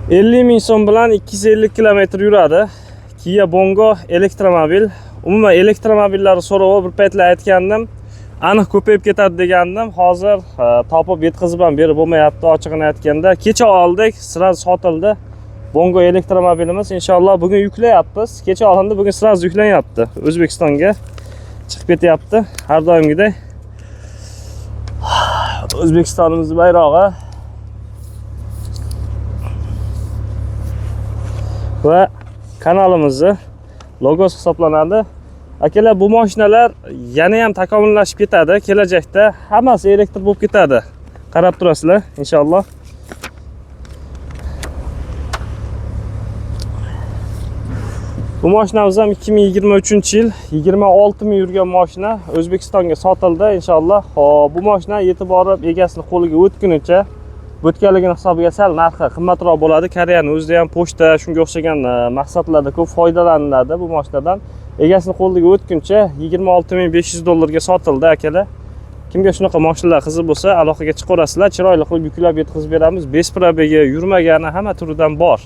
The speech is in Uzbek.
50 ming so'm bilan 250 kilometr yuradi. Kia Bongo elektromobil. Umuman elektromobillar so'rovi bir paytlar aytgandim. Aniq ko'payib ketadi degandim. Hozir topib yetkazib ham berib bo'lmayapti, ochig'ini aytganda. Kecha oldik, sirasi sotildi. Bongo elektromobilimiz inshaalloh bugun yuklayapmiz. Kecha olindi, bugun sirasi yuklanyapti. O'zbekistonga chiqib ketyapti. Har doimgidek O'zbekistonimizning bayrog'i va kanalimizni logosi hisoblanadi. Akalar, bu mashinalar yana ham takomillashib ketadi. Kelajakda hammasi elektr bo'lib ketadi. Qarab turasizlar inshaalloh. Bu mashinamiz ham 2023-yil 26 ming yurgan mashina O'zbekistonga sotildi inshaalloh. Xo'p, bu mashina yetib borib egasini qo'liga o'tgunicha bo'tganligini hisobiga sal narxi qimmatroq bo'ladi. Koreyaning o'zida ham pochta shunga o'xshagan maqsadlarda ko'p foydalaniladi bu mashinadan. Egasini qo'liga o'tguncha 26.500 dollarga sotildi akalar. Kimga shunaqa mashinalar qiziq bo'lsa, aloqaga chiqaverasizlar. Chiroyli qilib yuklab yetkazib beramiz. Besprabega yurmagani hamma turidan bor.